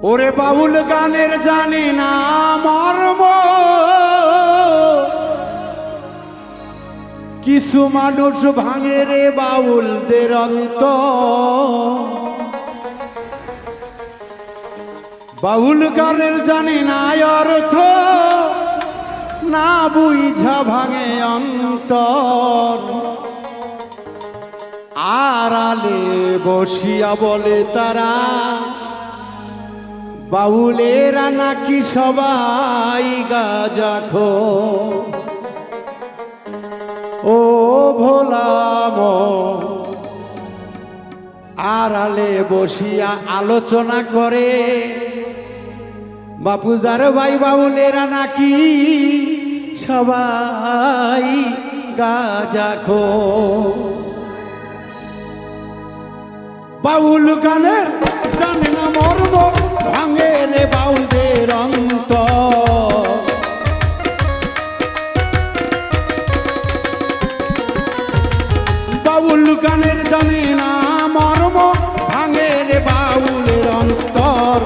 ওরে বাউল গানের জানি না মর্ম, কিছু মানুষ ভাঙে রে বাউলদের অন্তর। বাউল গানের জানি না অর্থ, না বুঝা ভাঙে অন্তর। আড়ালে বসিয়া বলে তারা, বাউলেরা নাকি সবাই গাঁজাখোর। ও ভোলাম আড়ালে বসিয়া আলোচনা করে, বাপুজার ভাই বাউলেরা নাকি সবাই গাঁজাখোর। বাউল গানের জানে না মর্ম, ভাঙে রে বাউলদের অন্তর। বাউল গানের জানে না মর্ম, ভাঙে রে বাউলের অন্তর।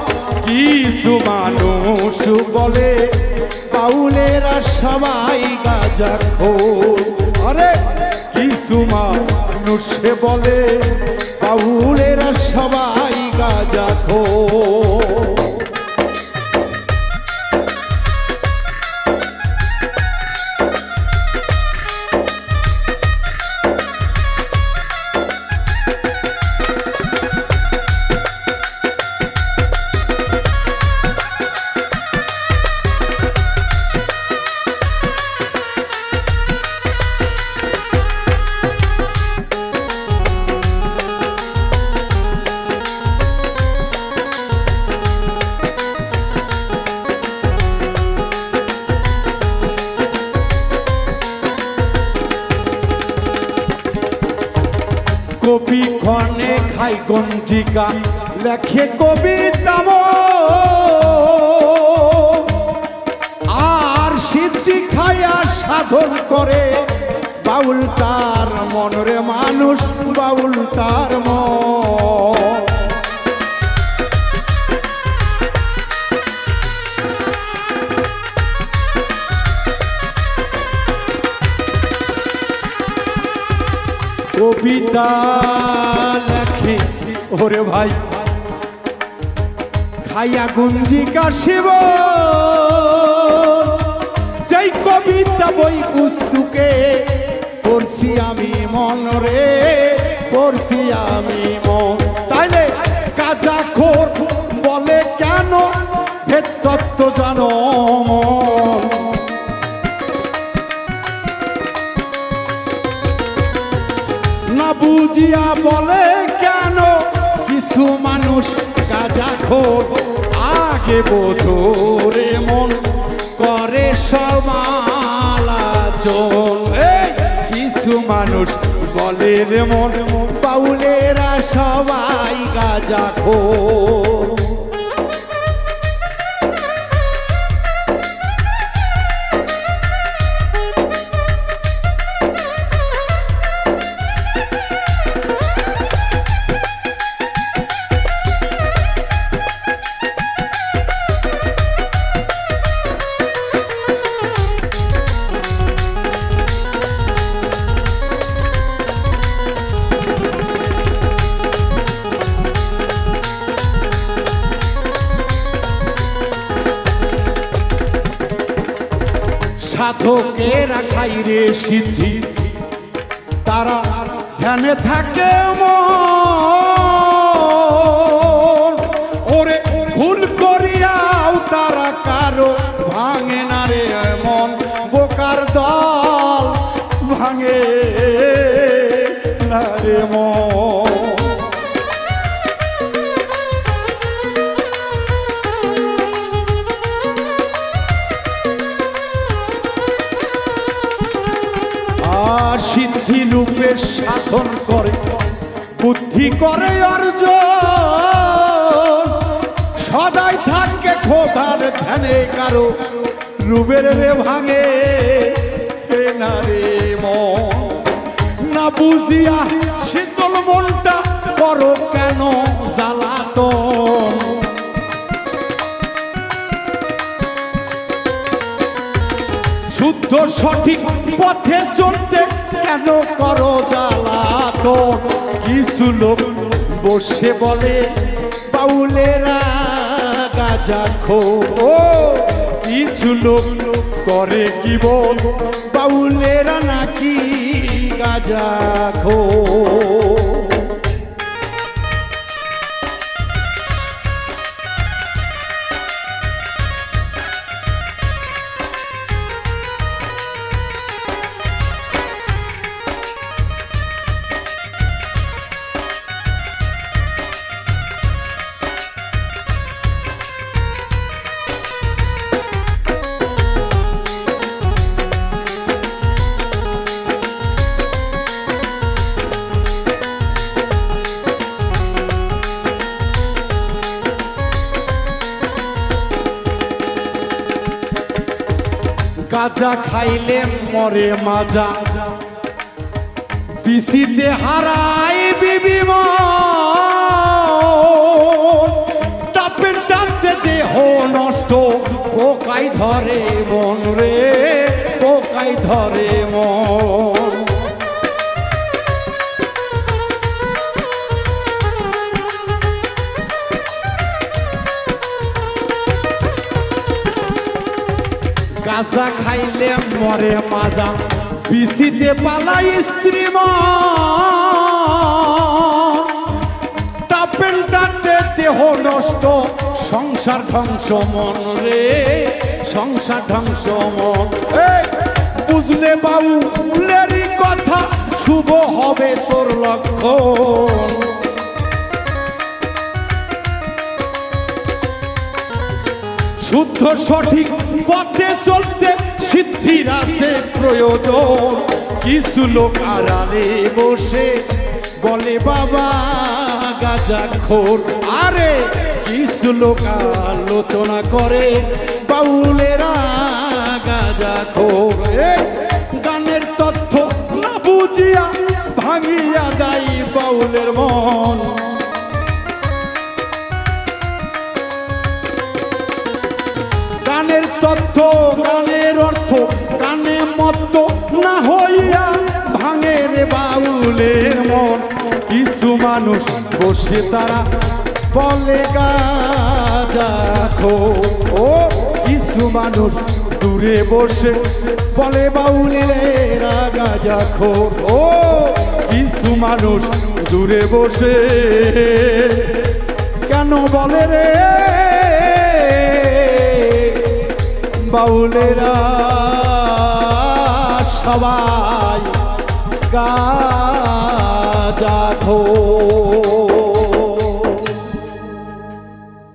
কিছু মানুষ বলে বাউলেরা সবাই গাঁজাখোর। আরে কিছু মানুষ বলে বাউলেরা সবাই গাঁজাখোর। কবি ক্ষণে খাই গঞ্জিকা, লেখে কবিতা আর সিদ্ধি খায়া সাধন করে। বাউল তার মন রে মানুষ, বাউল তার মন। কবিতা লেখে ওরে ভাই খাইয়া গুঞ্জিকা শিব, যেই কবিতা বই পুস্তকে পড়ছি আমি মন রে, পড়ছি আমি মন। তাইলে গাঁজাখোর বলে কেন, হে তত্ত্ব জানো না বুঝিয়া বলে কেন। কিছু মানুষ গাঁজাখোর আগে বোধরে মন করে সমালোচন। কিছু মানুষ বলে রে মন বাউলেরা সবাই গাঁজাখোর। সাধকেরা খাই রে সিদ্ধি, তারা ধ্যানে থাকে মন। ওরে ভুল করিয়াও তারা কারো ভাঙে না রে মন। বোকার দল ভাঙে না রে মন। আর সিদ্ধি রূপে সাধন করে, বুদ্ধি করে অর্জন। সদাই থাকে খোদার ধ্যানে, কারো রূপের রে ভাঙে না রে মন। না বুঝিয়া শীতল মনটা করো কেন জ্বালাতন। সঠিক পথে চলতে কেন করো জ্বালাতন? কিছু লোক বসে বলে বাউলেরা গাঁজাখোর। ও কিছু লোক করে কি বল বাউলেরা নাকি গাঁজাখোর। গাঁজা খাইলে মরে মাজা, পিসিতে হারাই বিবি মন। টাপের টানতে দেহ নষ্ট, পোকাই ধরে মন রে, পোকাই ধরে মন। গাঁজা খাইলে মরে মাজা, পিসিতে পালাই স্ত্রী টাপেন টানতে দেহ নষ্ট, সংসার ধ্বংস মন রে, সংসার ধ্বংস মন। বুঝলে বাউলেরই কথা, শুভ হবে তোর লক্ষণ। শুদ্ধ সঠিক পথে চলতে সিদ্ধির আছে প্রয়োজন। কিছু লোক আড়ালে বসে বলে বাবা গাঁজাখোর। আরে কিছু লোক আলোচনা করে বাউলেরা গাঁজাখোর। গানের তথ্য না বুঝিয়া ভাঙিয়া দেয় বাউলের মন। গানের তথ্য গানের অর্থ গানে মত্ত না হইয়া ভাঙে রে বাউলের মন। কিছু মানুষ বসে তারা বলে গাঁজাখোর। ও কিছু মানুষ দূরে বসে বলে বাউলেরা গাঁজাখোর। ও কিছু মানুষ দূরে বসে কেন বলে রে বাউলেরা সবাই গাঁজাখোর।